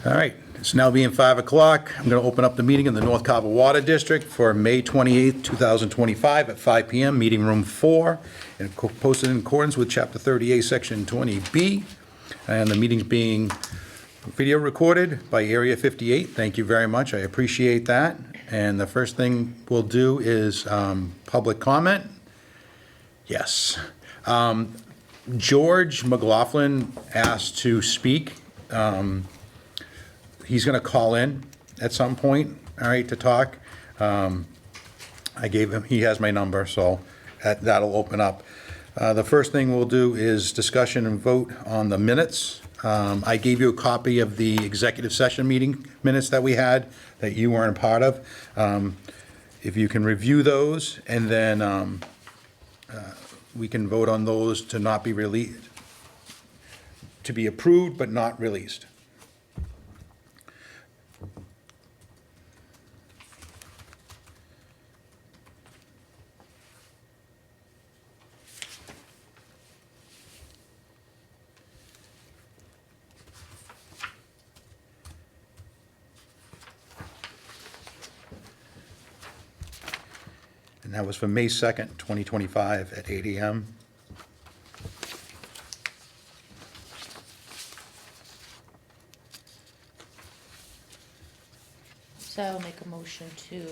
All right, it's now being 5 o'clock. I'm going to open up the meeting in the North Carver Water District for May 28th, 2025 at 5 PM, meeting room 4, and posted in accordance with Chapter 38, Section 20B. And the meeting's being video recorded by Area 58. Thank you very much. I appreciate that. And the first thing we'll do is public comment. Yes. George McLaughlin asked to speak. He's going to call in at some point, all right, to talk. I gave him, he has my number, so that'll open up. The first thing we'll do is discussion and vote on the minutes. I gave you a copy of the executive session meeting minutes that we had that you weren't part of. If you can review those, and then we can vote on those to not be released, to be approved but not released. And that was for May 2nd, 2025 at 8 AM. So I'll make a motion to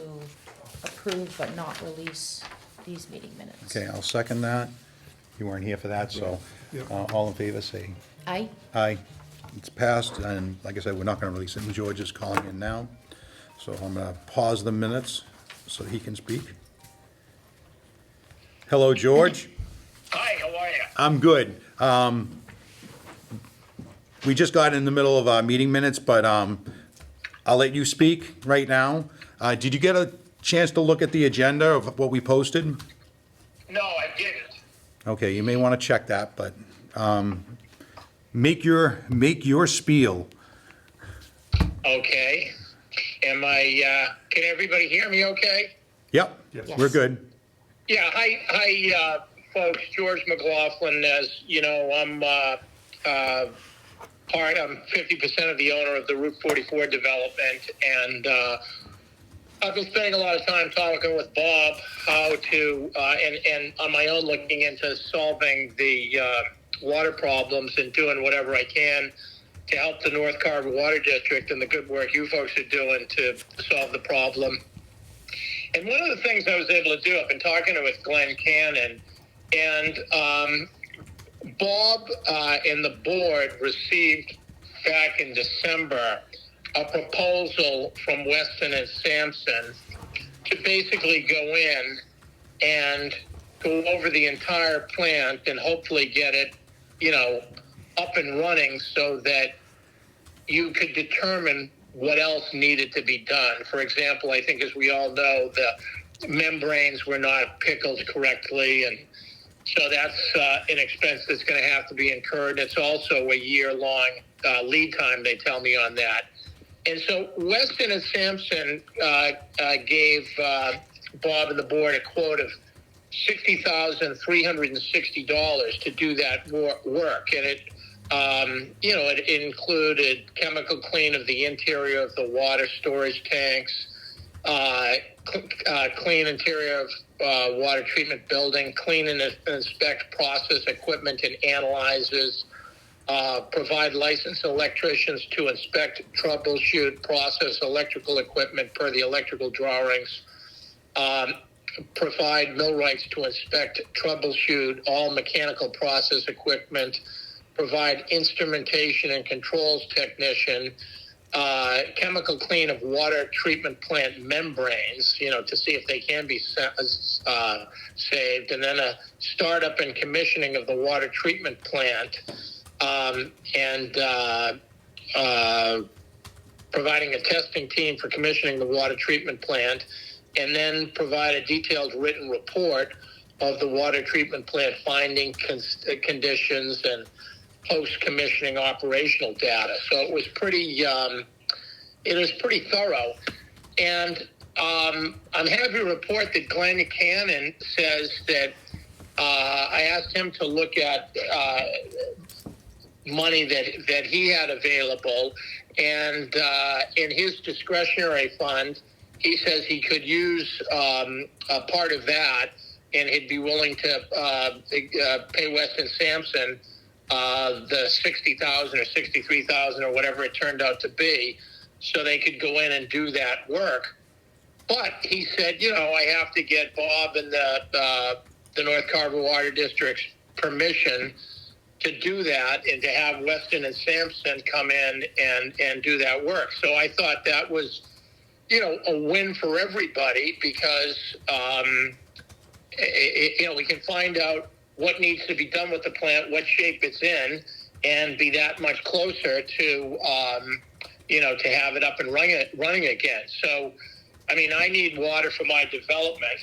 approve but not release these meeting minutes. Okay, I'll second that. You weren't here for that, so all in favor, say Aye? aye. It's passed, and like I said, we're not going to release it, and George is calling in now. So I'm going to pause the minutes so he can speak. Hello, George. Hi, how are you? I'm good. We just got in the middle of our meeting minutes, but I'll let you speak right now. Did you get a chance to look at the agenda of what we posted? No, I didn't. Okay, you may want to check that, but make your spiel. Okay. Can everybody hear me okay? Yep, Yes. we're good. Yeah, hi, folks. George McLaughlin. As you know, I'm 50% of the owner of the Route 44 development, and I've been spending a lot of time talking with Bob how to, and on my own looking into solving the water problems and doing whatever I can to help the North Carver Water District and the good work you folks are doing to solve the problem. And one of the things I was able to do, I've been talking with Glenn Cannon, and Bob and the board received back in December a proposal from Weston and Sampson to basically go in and go over the entire plant and hopefully get it, up and running so that you could determine what else needed to be done. For example, I think as we all know, the membranes were not pickled correctly, and so that's an expense that's going to have to be incurred. It's also a year-long lead time, they tell me, on that. And so Weston and Sampson gave Bob and the board a quote of $60,360 to do that work, and it it included chemical clean of the interior of the water storage tanks, clean interior of water treatment building, clean and inspect process equipment and analyzers, provide licensed electricians to inspect, troubleshoot, process electrical equipment per the electrical drawings, provide millwrights to inspect, troubleshoot all mechanical process equipment, provide instrumentation and controls technician, chemical clean of water treatment plant membranes, to see if they can be saved, and then a startup and commissioning of the water treatment plant, and providing a testing team for commissioning the water treatment plant, and then provide a detailed written report of the water treatment plant finding conditions and post-commissioning operational data. So it was pretty thorough. And I'm happy to report that Glenn Cannon says that I asked him to look at money that he had available, And in his discretionary fund, he says he could use a part of that, and he'd be willing to pay Weston Sampson the $60,000 or $63,000 or whatever it turned out to be, so they could go in and do that work. But he said, I have to get Bob and the North Carver Water District's permission to do that and to have Weston and Sampson come in and do that work. So I thought that was, a win for everybody because, we can find out what needs to be done with the plant, what shape it's in, and be that much closer to, to have it up and running again. So, I mean, I need water for my development,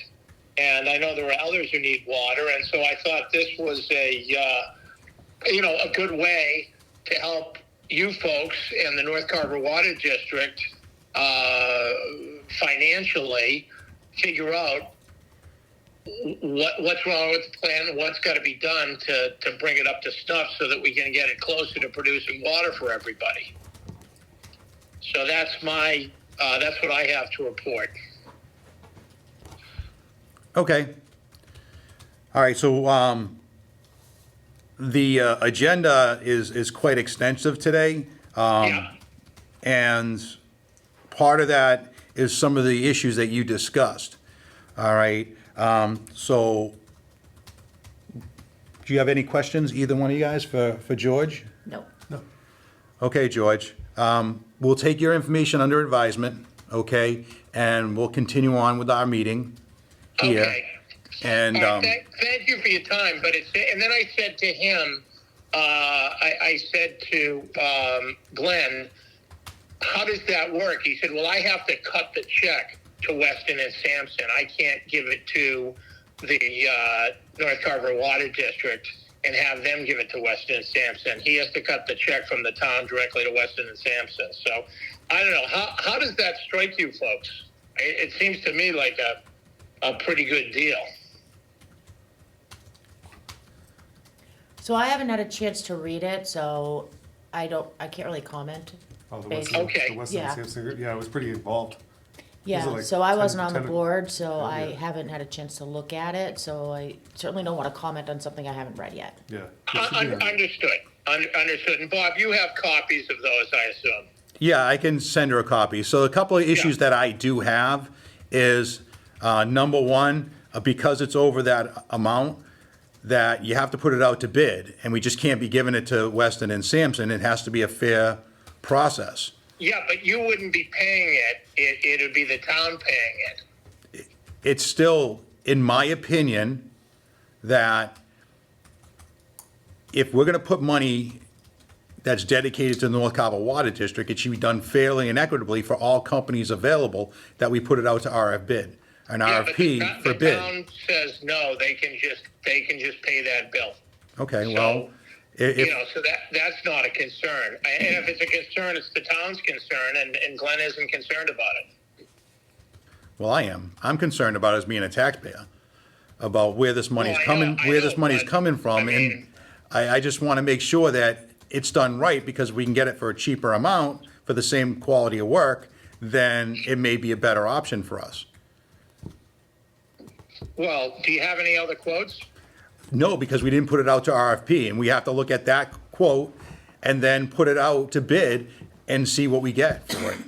and I know there are others who need water, and so I thought this was a good way to help you folks in the North Carver Water District financially figure out what's wrong with the plant and what's got to be done to bring it up to snuff so that we can get it closer to producing water for everybody. So that's what I have to report. Okay. All right, so the agenda is quite extensive today. Yeah. And part of that is some of the issues that you discussed. All right. So do you have any questions, either one of you guys, for George? No. Okay, George. We'll take your information under advisement, okay? And we'll continue on with our meeting here. Okay. And All right, thank you for your time. And then I said to him, I said to Glenn, how does that work? He said, well, I have to cut the check to Weston and Sampson. I can't give it to the North Carver Water District and have them give it to Weston and Sampson. He has to cut the check from the town directly to Weston and Sampson. So I don't know. How does that strike you folks? It seems to me like a pretty good deal. So I haven't had a chance to read it, so I can't really comment. Oh, the Based- Weston, Okay. the Weston Yeah. Sampson, yeah, it was pretty involved. Yeah, like so I 10 wasn't on the 10 board, so yeah, I yeah. haven't had a chance to look at it, so I certainly don't want to comment on something I haven't read yet. Yeah. It should be on- Understood. Understood. And Bob, you have copies of those, I assume. yeah, I can send her a copy. So a couple of issues that I do have is, number one, because it's over that amount, that you have to put it out to bid, and we just can't be giving it to Weston and Sampson. It has to be a fair process. Yeah, but you wouldn't be paying it. It would be the town paying it. It's still, in my opinion, that if we're gonna put money that's dedicated to the North Carver Water District, it should be done fairly and equitably for all companies available, that we put it out to RF bid, an Yeah, but RFP for the bid. town says no. They can just pay that bill. Okay, So, well, if, so that's not a concern. And if it's a concern, it's the town's concern, and Glenn isn't concerned about it. well, I am. I'm concerned about us being a taxpayer, about where this money's Well, I coming, know, where this money's but, coming from, I and mean- I just wanna make sure that it's done right, because we can get it for a cheaper amount for the same quality of work, then it may be a better option for us. Well, do you have any other quotes? No, because we didn't put it out to RFP, and we have to look at that quote and then put it out to bid and see what we get for it.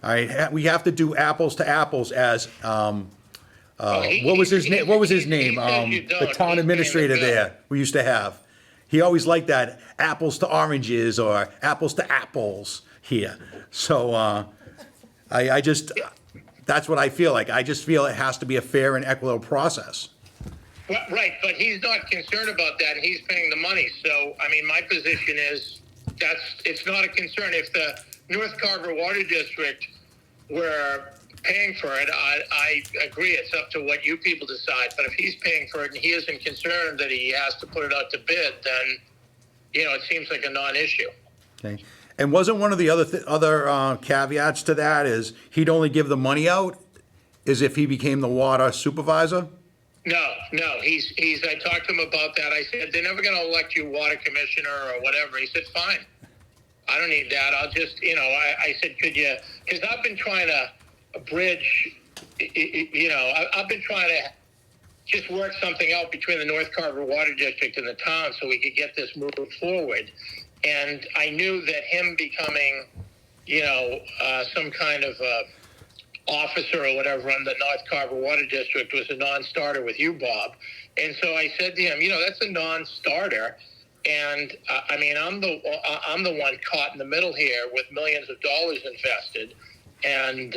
All right, we have to do apples to apples as, what was his name, He says you the don't. He's town paying administrator the bill. there, we used to have. He always liked that, apples to oranges or apples to apples here. So, I just, that's what I feel like. I just feel it has to be a fair and equitable process. Well, right, but he's not concerned about that. He's paying the money. So, I mean, my position is it's not a concern. If the North Carver Water District were paying for it, I agree. It's up to what you people decide. But if he's paying for it and he isn't concerned that he has to put it out to bid, then, it seems like a non-issue. Okay, and wasn't one of the other caveats to that is he'd only give the money out is if he became the water supervisor? No, I talked to him about that. I said, they're never going to elect you water commissioner or whatever. He said, fine. I don't need that. I'll just, I said, could you, because I've been trying to bridge, I've been trying to just work something out between the North Carver Water District and the town so we could get this moving forward. And I knew that him becoming, some kind of officer or whatever on the North Carver Water District was a non-starter with you, Bob. And so I said to him, that's a non-starter. And I'm the one caught in the middle here with millions of dollars invested. And,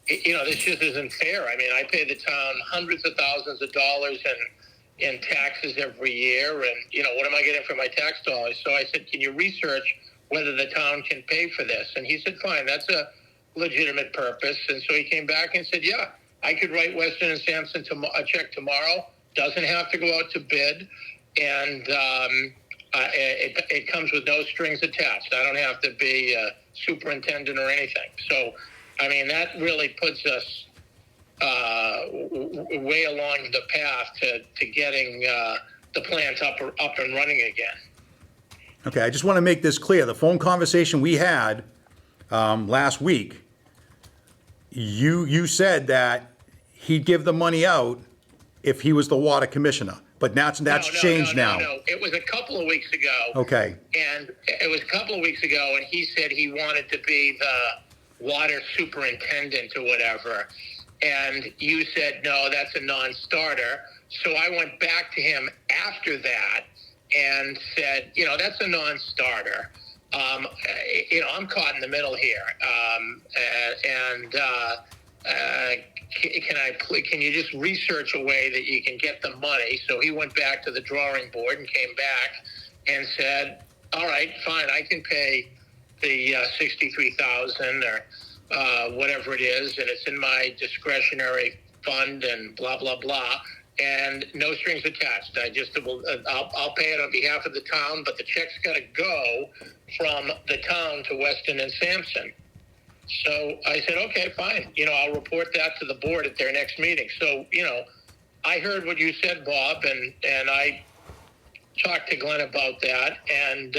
this just isn't fair. I mean, I pay the town hundreds of thousands of dollars in taxes every year. And, what am I getting for my tax dollars? So I said, can you research whether the town can pay for this? And he said, fine, that's a legitimate purpose. And so he came back and said, yeah, I could write Weston and Sampson a check tomorrow. Doesn't have to go out to bid. And it comes with no strings attached. I don't have to be a superintendent or anything. So, that really puts us way along the path to getting the plant up and running again. Okay, I just want to make this clear. The phone conversation we had last week, you said that he'd give the money out if he was the water commissioner. But that's changed now. No. It was a couple of weeks ago. Okay. And it was a couple of weeks ago, and he said he wanted to be the water superintendent or whatever. And you said, no, that's a non-starter. So I went back to him after that and said, that's a non-starter. I'm caught in the middle here. Can you just research a way that you can get the money? So he went back to the drawing board and came back and said, all right, fine, I can pay the $63,000 or whatever it is, and it's in my discretionary fund and blah, blah, blah, and no strings attached. I'll pay it on behalf of the town, but the check's got to go from the town to Weston and Sampson. So I said, okay, fine. I'll report that to the board at their next meeting. So, I heard what you said, Bob, and I talked to Glenn about that. And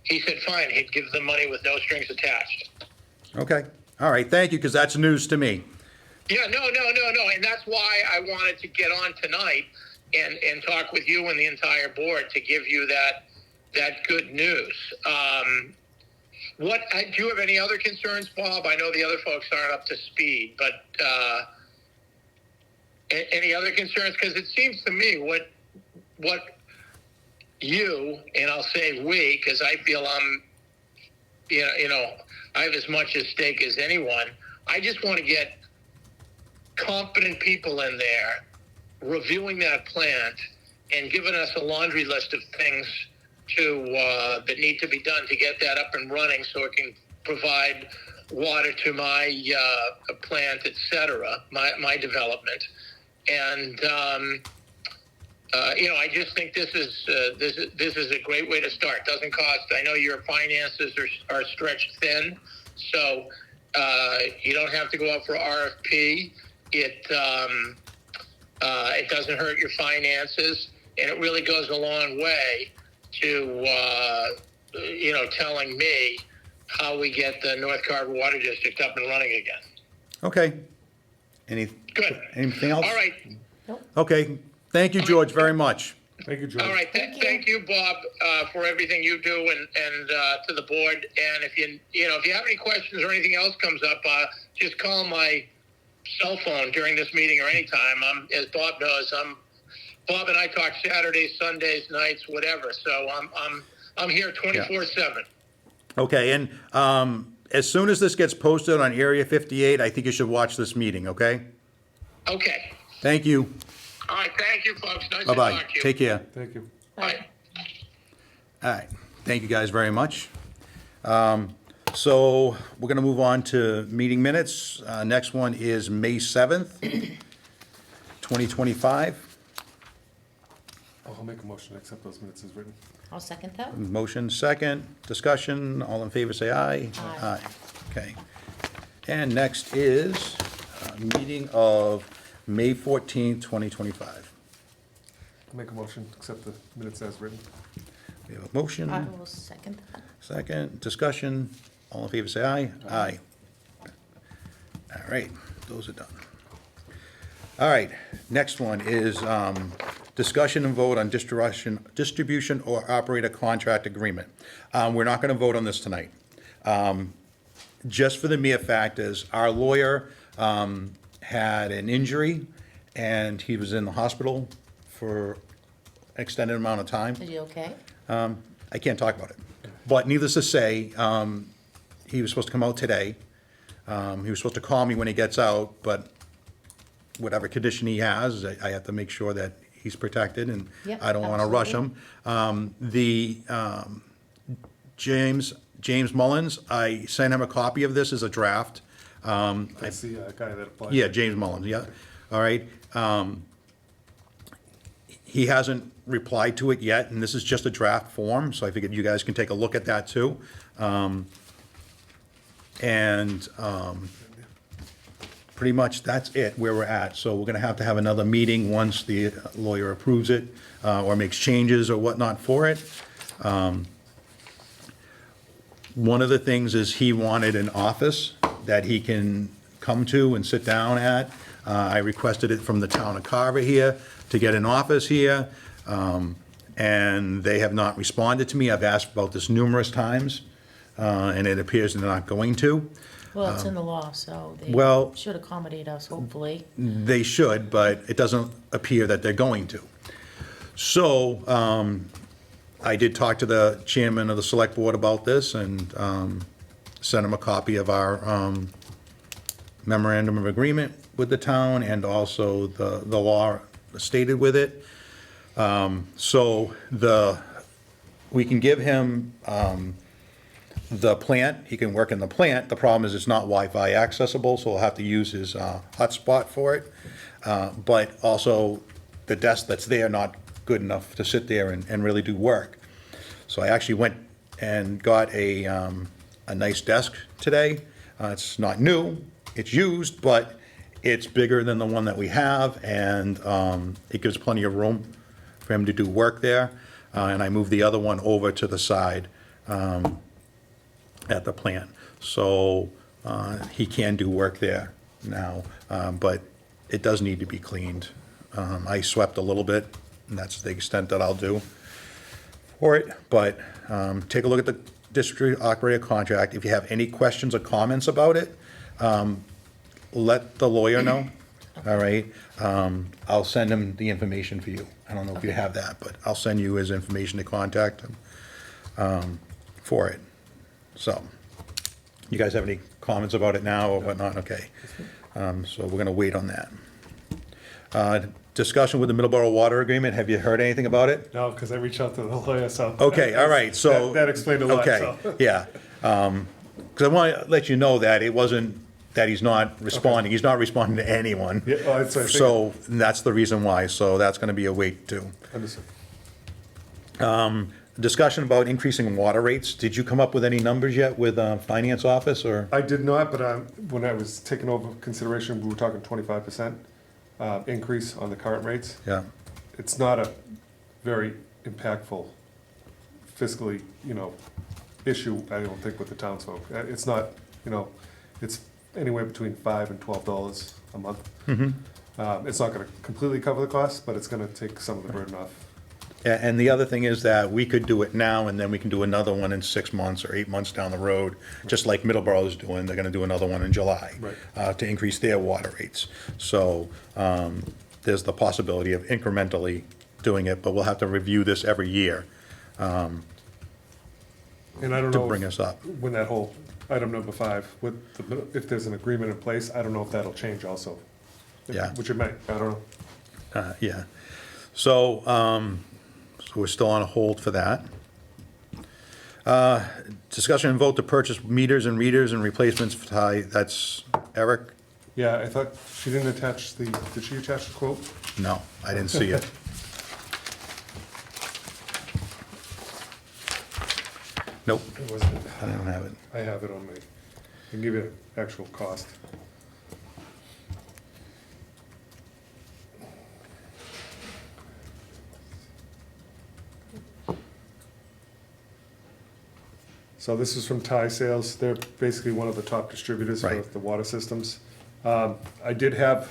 he said, fine, he'd give the money with no strings attached. Okay. All right. Thank you, because that's news to me. Yeah, no. And that's why I wanted to get on tonight and talk with you and the entire board to give you that good news. Do you have any other concerns, Bob? I know the other folks aren't up to speed, but any other concerns? Because it seems to me what you, and I'll say we, because I feel I'm, I have as much at stake as anyone. I just want to get competent people in there reviewing that plant and giving us a laundry list of things that need to be done to get that up and running so it can provide water to my plant, etc., my development. And I just think this is a great way to start. Doesn't cost. I know your finances are stretched thin, so you don't have to go out for RFP. It doesn't hurt your finances, and it really goes a long way to telling me how we get the North Carver Water District up and running again. Okay. Good. Anything else? All right. Okay. Thank you, George, very much. Thank you, George. All right. Thank you, Bob, for everything you do and to the board. And if you have any questions or anything else comes up, just call my cell phone during this meeting or anytime. As Bob knows, Bob and I talk Saturdays, Sundays, nights, whatever. So I'm here 24/7. Okay, and as soon as this gets posted on Area 58, I think you should watch this meeting, okay? Okay. Thank you. All right. Thank you, folks. Nice Bye-bye. to talk to you. Take care. Thank you. Bye. All right. Thank you guys very much. So we're going to move on to meeting minutes. Next one is May 7th, 2025. I'll make a motion to accept those minutes as written. I'll second that. Motion second, discussion, all in favor say aye. Aye. Okay. And next is meeting of May 14th, 2025. I'll make a motion to accept the minutes as written. We have a motion. I will second that. Second, discussion, all in favor, say aye. Aye. All right, those are done. All right, next one is discussion and vote on distribution or operator contract agreement. We're not gonna vote on this tonight. Just for the mere fact is, our lawyer had an injury, and he was in the hospital for an extended amount of time. Is he okay? I can't talk about it. But needless to say, he was supposed to come out today. He was supposed to call me when he gets out, but whatever condition he has, I have to make sure that he's protected, and Yep, I don't want to rush him. James Mullins, I sent him a copy of this as a draft. That's the guy that applied. Yeah, James Mullins, yeah, all right. He hasn't replied to it yet, and this is just a draft form, so I figured you guys can take a look at that too. Pretty much that's it, where we're at. So we're gonna have to have another meeting once the lawyer approves it, or makes changes or whatnot for it. One of the things is he wanted an office that he can come to and sit down at. I requested it from the town of Carver here to get an office here, and they have not responded to me. I've asked about this numerous times, and it appears they're not going to. Well, it's in the law, so they well- should accommodate us, hopefully. They should, but it doesn't appear that they're going to. So, I did talk to the chairman of the select board about this, and sent him a copy of our memorandum of agreement with the town, and also the law stated with it. We can give him the plant, he can work in the plant. The problem is it's not Wi-Fi accessible, so he'll have to use his hotspot for it. But also, the desk that's there, not good enough to sit there and really do work. So I actually went and got a nice desk today. It's not new, it's used, but it's bigger than the one that we have, and it gives plenty of room for him to do work there. And I moved the other one over to the side at the plant. So he can do work there now, but it does need to be cleaned. I swept a little bit, and that's the extent that I'll do for it. But take a look at the district operator contract. If you have any questions or comments about it, let the lawyer know, all right? I'll send him the information for you. I don't know if you have that, but I'll send you his information to contact him for it. So, you guys have any comments about it now or whatnot? Okay. So we're gonna wait on that. Discussion with the Middleborough Water Agreement, have you heard anything about it? No, because I reached out to the lawyer, so. Okay, all right, so. That explained a lot, Okay, so. yeah. Because I want to let you know that it wasn't, that he's not responding. He's not responding to anyone. Yeah, well, that's what I figured. So that's the reason why. So that's going to be a wait too. Understood. Discussion about increasing water rates. Did you come up with any numbers yet with finance office or? I did not, but when I was taking over consideration, we were talking 25% increase on the current rates. Yeah, It's not a very impactful fiscally, issue, I don't think, with the townsfolk. It's not, it's anywhere between $5 and $12 a month. It's not gonna completely cover the cost, but it's gonna take some of the burden off. and the other thing is that we could do it now and then we can do another one in 6 months or 8 months down the road, just like Middleborough is doing. They're going to do another one in July. Right. To increase their water rates. So there's the possibility of incrementally doing it, but we'll have to review this every year And I don't to know bring us up. when that whole item number 5, if there's an agreement in place, I don't know if that'll change also. Yeah. Which it may, I don't know. Yeah. So, so we're still on a hold for that. Discussion and vote to purchase meters and readers and replacements for Ty. That's Eric? Yeah, I thought she didn't attach did she attach the quote? No, I didn't see it. Nope, It wasn't. I don't have it. I have it on me. I can give you the actual cost. So this is from Thai Sales. They're basically one of the top distributors for Right. the water systems. I did have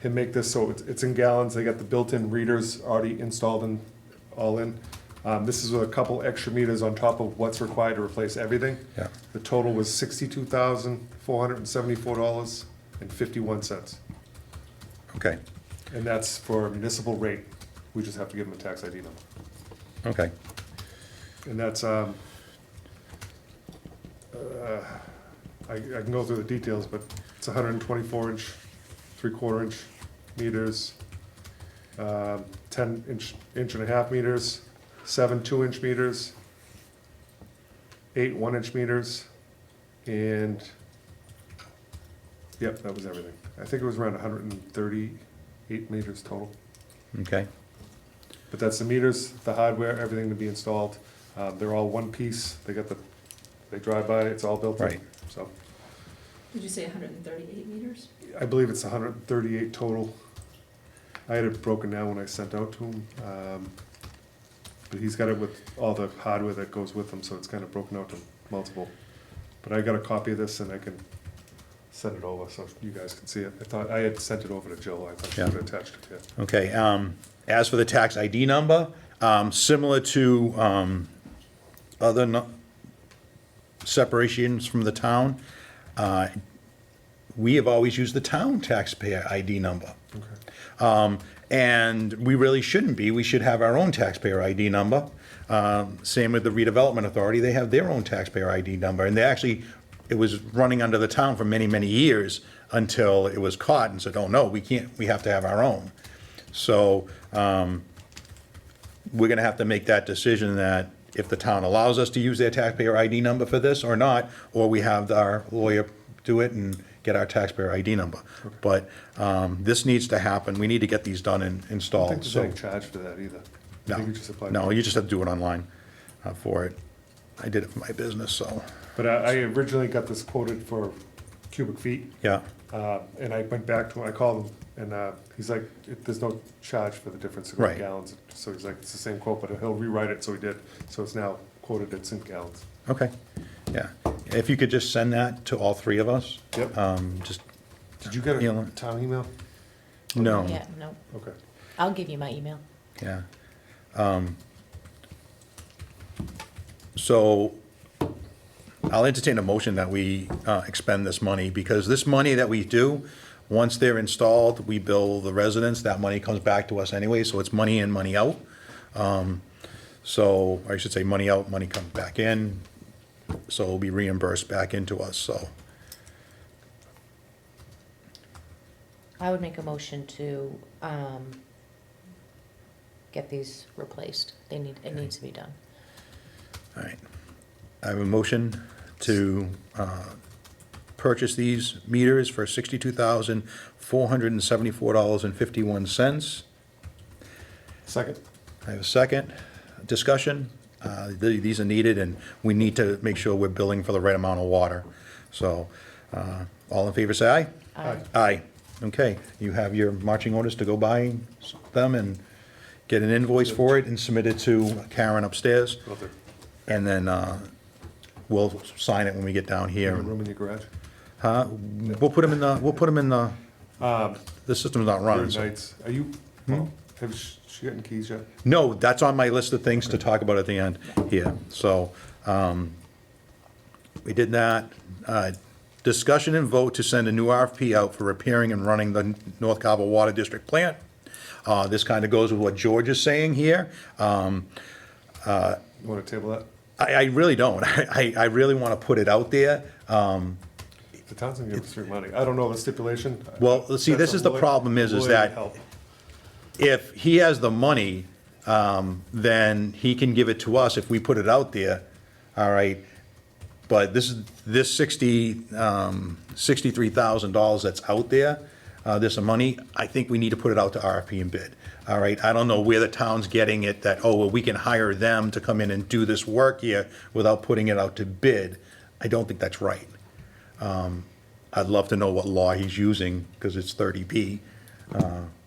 him make this so it's in gallons. They got the built-in readers already installed and all in. This is with a couple extra meters on top of what's required to replace everything. Yeah. The total was $62,474.51. Okay, And that's for a municipal rate. We just have to give them a tax ID number. okay. And that's, I can go through the details, but it's 124 inch, 3/4 inch meters, 10 inch and a half meters, 7 2-inch meters, 8 1-inch meters, and, yep, that was everything. I think it was around 138 meters total. Okay, But that's the meters, the hardware, everything to be installed. They're all one piece. They drive by, it's all built in. Right. So Did you say 138 meters? I believe it's 138 total. I had it broken down when I sent out to him. But he's got it with all the hardware that goes with them, so it's kind of broken out to multiple. But I got a copy of this and I can send it over so you guys can see it. I thought, I had sent it over to Jill. I thought she Yeah. would have attached it, yeah. okay. As for the tax ID number, similar to other separations from the town, we have always used the town taxpayer ID number. Okay. And we really shouldn't be. We should have our own taxpayer ID number. Same with the redevelopment authority. They have their own taxpayer ID number. And they actually, it was running under the town for many, many years until it was caught and said, oh, no, we can't, we have to have our own. So we're gonna have to make that decision that if the town allows us to use their taxpayer ID number for this or not, or we have our lawyer do it and get our taxpayer ID number. But this needs to happen. We need to get these done and I don't installed. think there's So any charge for that either. I no, think you just apply no, for it. you just have to do it online for it. I did it for my business, so, But I originally got this quoted for cubic feet. yeah, And I went back to him, I called him, and he's like, there's no charge for the difference in Right. gallons. So he's like, it's the same quote, but he'll rewrite it, so he did. So it's now quoted, it's in gallons. okay, yeah. If you could just send that to all three of us. Yep. Just, Did you get You a know- town email? no, Yeah, no, Okay. I'll give you my email. yeah. So I'll entertain a motion that we expend this money, because this money that we do, once they're installed, we bill the residents, that money comes back to us anyway, so it's money in, money out. So, I should say, money out, money comes back in, so it'll be reimbursed back into us, so. I would make a motion to get these replaced. It needs to be done. All right. I have a motion to purchase these meters for $62,474.51. Second. I have a second. Discussion. These are needed, and we need to make sure we're billing for the right amount of water. So, all in favor, say aye. Aye. Aye. Okay, you have your marching orders to go buy them and get an invoice for it and submit it to Karen upstairs. Will do. And then we'll sign it when we get down You here. have a room in your garage? We'll put them in the, the system's not running. Third so- nights. Are you, well, have she gotten keys yet? No, that's on my list of things to talk about at the end here. So, we did that. Discussion and vote to send a new RFP out for repairing and running the North Carver Water District plant. This kind of goes with what George is saying here. You wanna table that? I really don't. I really want to put it out there. The town's gonna give us free money. I don't know the stipulation. Well, see, this is the problem is Lawyer that help. if he has the money, then he can give it to us if we put it out there, all right? But this $63,000 that's out there, this money, I think we need to put it out to RFP and bid, all right? I don't know where the town's getting it, that, oh, well, we can hire them to come in and do this work here without putting it out to bid. I don't think that's right. I'd love to know what law he's using, because it's 30B,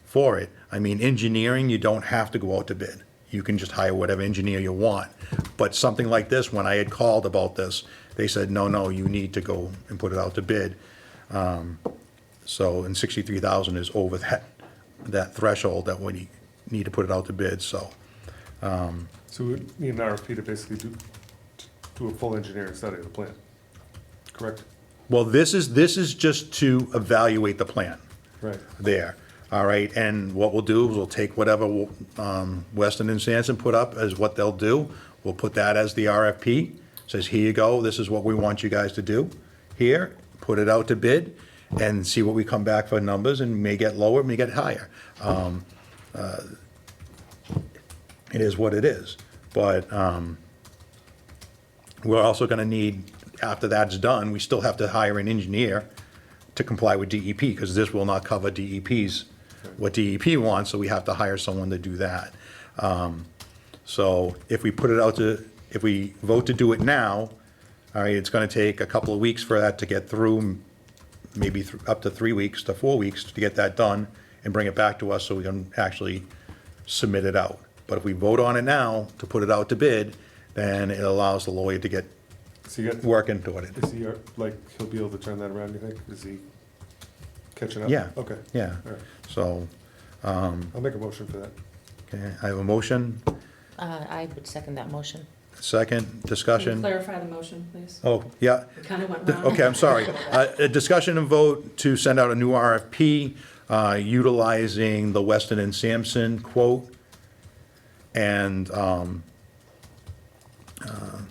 for it. I mean, engineering, you don't have to go out to bid. you can just hire whatever engineer you want. But something like this, when I had called about this, they said, no, you need to go and put it out to bid. So, and 63,000 is over that threshold that we need to put it out to bid, so. So we need an RFP to basically do a full engineering study of the plan, correct? Well, this is just to evaluate the plan Right. there, all right? And what we'll do is we'll take whatever Weston and Sampson put up as what they'll do. We'll put that as the RFP. Says, here you go, this is what we want you guys to do here. Put it out to bid and see what we come back for numbers, and may get lower, may get higher. It is what it is. But we're also gonna need, after that's done, we still have to hire an engineer to comply with DEP, because this will not cover DEP's, what DEP wants, so we have to hire someone to do that. So if we put it out to, if we vote to do it now, all right, it's gonna take a couple of weeks for that to get through, maybe up to 3 weeks to 4 weeks to get that done and bring it back to us so we can actually submit it out. But if we vote on it now to put it out to bid, then it allows the lawyer to get Is he got, working toward it. is he, like, he'll be able to turn that around, you think? Is he catching up? Yeah. Okay. Yeah, All right. so, I'll make a motion for that. okay, I have a motion, I would second that motion. second, Can you discussion. clarify the motion, please? Oh, yeah, It kind of went wrong. okay, I'm sorry. A discussion and vote to send out a new RFP utilizing the Weston and Sampson quote and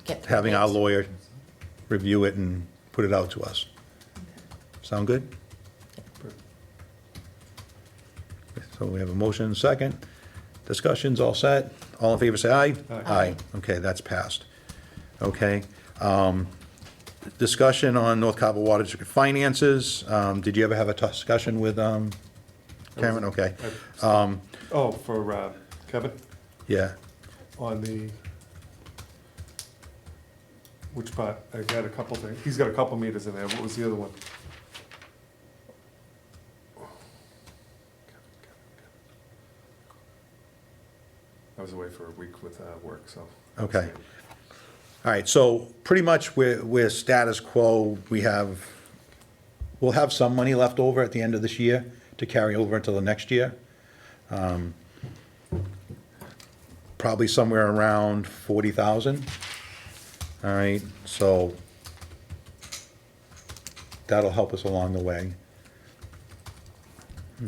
Get through having our bids. lawyer review it and put it out to us. Sound good? So we have a motion, second. Discussion's all set. All in favor, say aye. Aye. Okay, that's passed. Okay. Discussion on North Carver Water District finances. Did you ever have a discussion with Karen? Okay. Oh, for Kevin, Yeah. on the, which part? I got a couple things. He's got a couple meters in there. What was the other one? I was away for a week with work, so. Okay. All right, so pretty much we're status quo. We'll have some money left over at the end of this year to carry over until the next year. Probably somewhere around 40,000. All right, so that'll help us along the way.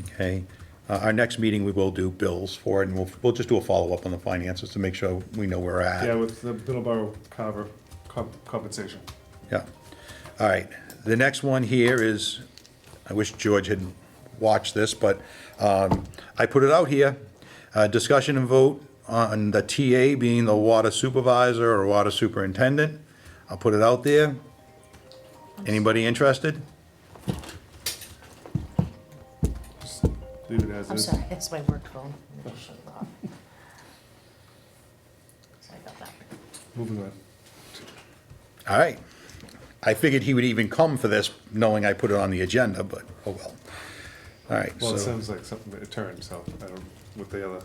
Okay, our next meeting, we will do bills for it, and we'll just do a follow-up on the finances to make sure we know where we're at. Yeah, with the Middleborough Carver compensation. Yeah. All right. The next one here is, I wish George had watched this, but I put it out here. Discussion and vote on the TA being the water supervisor or water superintendent. I'll put it out there. Anybody interested? Just leave it as I'm is. sorry, it's my work phone. Let me shut it off. Sorry about that. Moving on. All right. I figured he would even come for this, knowing I put it on the agenda, but oh well. All right, Well, it so, sounds like something that turned, so I don't, with the other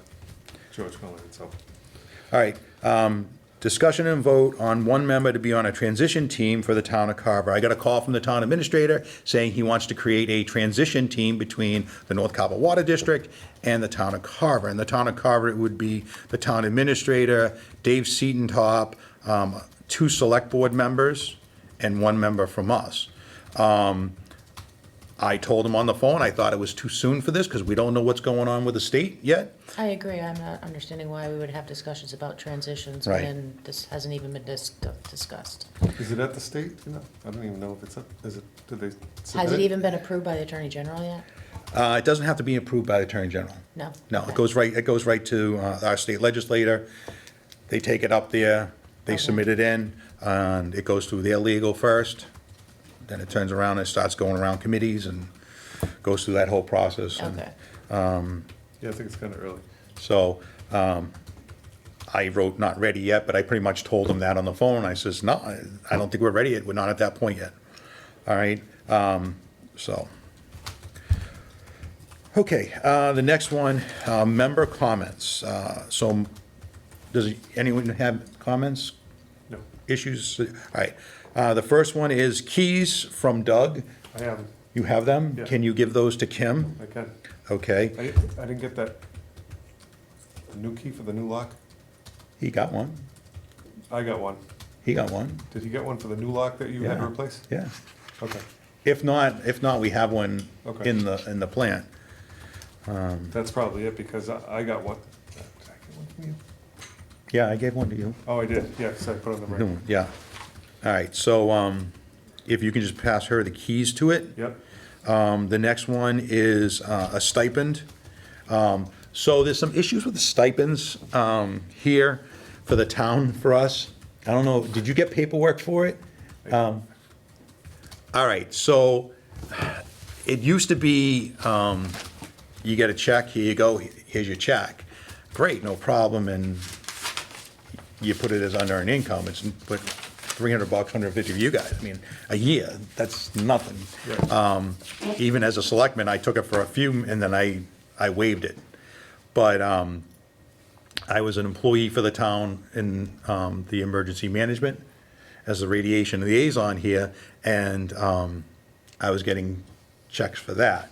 George Cullen, so. all right. Discussion and vote on one member to be on a transition team for the town of Carver. I got a call from the town administrator saying he wants to create a transition team between the North Carver Water District and the town of Carver. And the town of Carver, it would be the town administrator, Dave Seatentop, 2 select board members, and 1 member from us. I told him on the phone, I thought it was too soon for this, because we don't know what's going on with the state yet. I agree, I'm not understanding why we would have discussions about transitions Right. when this hasn't even been discussed. Is it at the state? You know, I don't even know if it's up, is it, did they submit Has it even been approved by the Attorney General yet? It doesn't have to be approved by the Attorney General. No? No, Okay. it goes right to our state legislator. They take it up there, they Okay. submit it in, and it goes through their legal first. Then it turns around and starts going around committees and goes through that whole process. And Okay. Yeah, I think it's kinda early. So, I wrote not ready yet, but I pretty much told him that on the phone. I says, no, I don't think we're ready yet. We're not at that point yet. All right, so. Okay, the next one, member comments. So Does anyone have comments, No, issues? All right. The first one is keys from Doug. I haven't. You have them? Yeah. Can you give those to Kim? I can. Okay. I didn't get that. The new key for the new lock? He got one. I got one. He got one. Did he get one for the new lock that you had to Yeah. replace? Yeah. Okay, If not, we have one Okay. in the plant. that's probably it, because I got one. Did I get one from you? Yeah, I gave one to you. Oh, I did, yeah, because I put it on the New right. one, yeah. All right, so, if you can just pass her the keys to it. Yep, The next one is a stipend. So there's some issues with the stipends here for the town for us. I don't know, did you get paperwork for it? All right, so it used to be, you get a check, here you go, here's your check. Great, no problem, and you put it as unearned income, it's, but $300, 150 for you guys, I mean, a year, that's nothing. yeah, Even as a selectman, I took it for a few, and then I waived it. But I was an employee for the town in the emergency management as the radiation liaison here, and I was getting checks for that.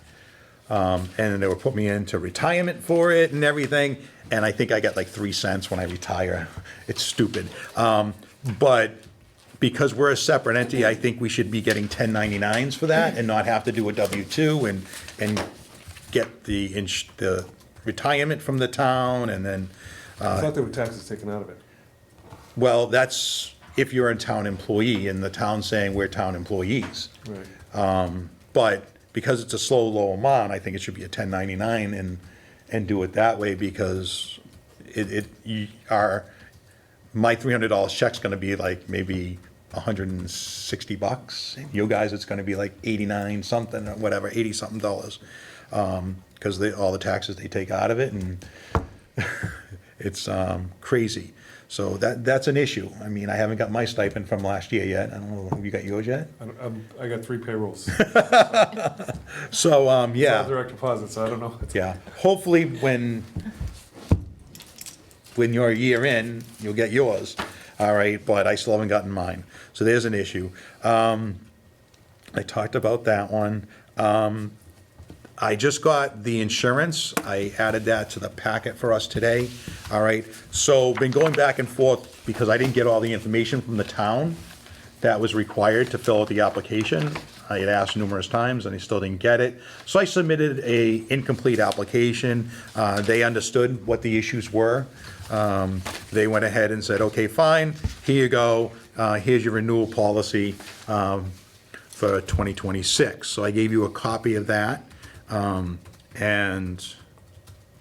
And they were putting me into retirement for it and everything, and I think I got like 3 cents when I retire. It's stupid. But because we're a separate entity, I think we should be getting 1099s for that and not have to do a W-2 and get the retirement from the town, and then, I thought there were taxes taken out of it. well, that's if you're a town employee and the town's saying we're town employees. Right. But because it's a slow, low amount, I think it should be a 1099 and do it that way, because my $300 check's gonna be like maybe $160. You guys, it's gonna be like 89 something, or whatever, 80 something dollars. Because all the taxes they take out of it, and it's crazy. So that's an issue. I mean, I haven't got my stipend from last year yet. I don't know, have you got yours yet? I got 3 payrolls. So, It's all yeah, direct deposits, so I don't know. yeah. Hopefully, when you're a year in, you'll get yours, all right? But I still haven't gotten mine. So there's an issue. I talked about that one. I just got the insurance. I added that to the packet for us today, all right? So been going back and forth because I didn't get all the information from the town that was required to fill out the application. I had asked numerous times and I still didn't get it. So I submitted a incomplete application. They understood what the issues were. They went ahead and said, okay, fine, here you go. Here's your renewal policy for 2026. So I gave you a copy of that. And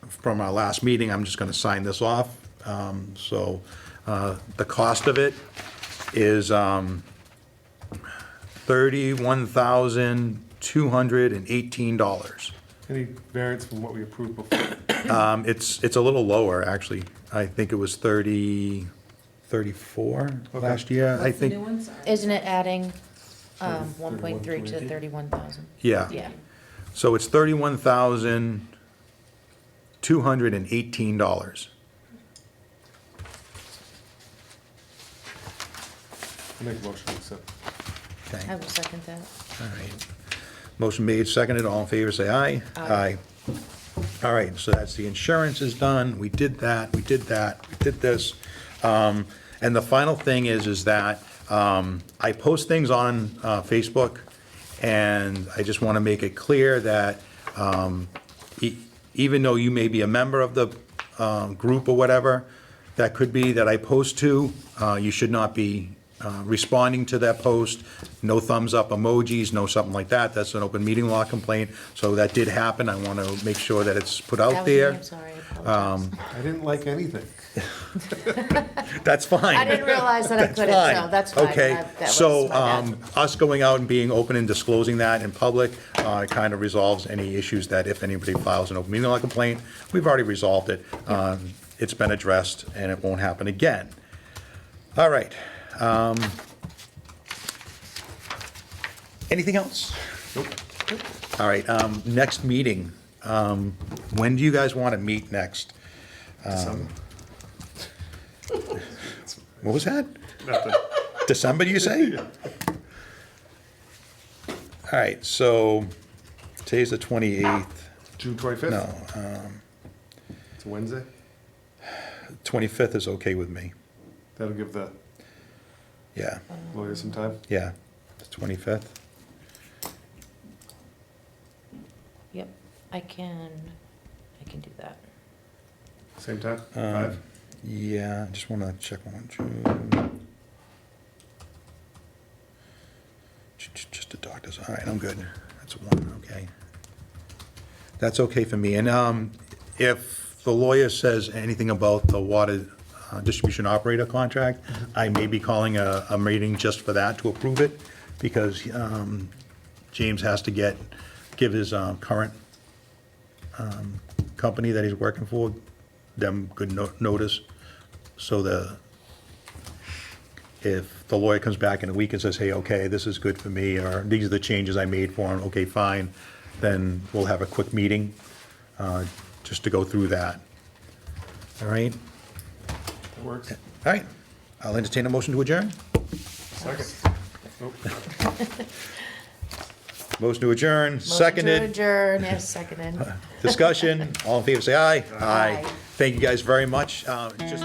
from our last meeting, I'm just gonna sign this off. So the cost of it is $31,218. Any variance from what we approved before? It's a little lower, actually. I think it was 34 Okay. last year, I What's the think. new one? Sorry. Isn't it adding 1.3 to 31,218? 31,000? Yeah. Yeah. So it's $31,218. I make a motion to accept. Okay, I will second that. all right. Motion made, seconded, all in favor, say aye. Aye. All right, so that's the insurance is done, we did that, we did that, we did this. And the final thing is that I post things on Facebook, and I just want to make it clear that even though you may be a member of the group or whatever, that could be that I post to, you should not be responding to that post, no thumbs up emojis, no something like that. That's an open meeting law complaint. So that did happen. I want to make sure that it's put That out was me, there. I'm sorry, I apologize. I didn't like anything. That's fine. I didn't realize that I That's couldn't, fine. so that's fine. Okay, That was so, my bad. us going out and being open and disclosing that in public, kind of resolves any issues that if anybody files an open meeting law complaint, we've already resolved it. It's been addressed, and it won't happen again. All right. Anything else? Nope. All right, next meeting, when do you guys want to meet next? December. What was that? Nothing. December, do you say? All right, so today's the 28th. June 25th? No, It's a Wednesday? 25th is okay with me. That'll give the Yeah, lawyer some time? yeah, the 25th. Yep, I can do that. Same time? Um, 5? Yeah, I just want to check one, June. Just the doctors, all right, I'm good. That's one, okay. That's okay for me, and if the lawyer says anything about the water distribution operator contract, I may be calling a meeting just for that to approve it, because James has to give his current company that he's working for them good notice, so if the lawyer comes back in a week and says, hey, okay, this is good for me, or these are the changes I made for him, okay, fine, then we'll have a quick meeting, just to go through that. All right? That works. All right, I'll entertain a motion to adjourn. Second. Oh, Motion to adjourn, Motion to seconded. adjourn, yes, seconded. Discussion, all in favor, say aye. Aye. Thank you guys very much. Just.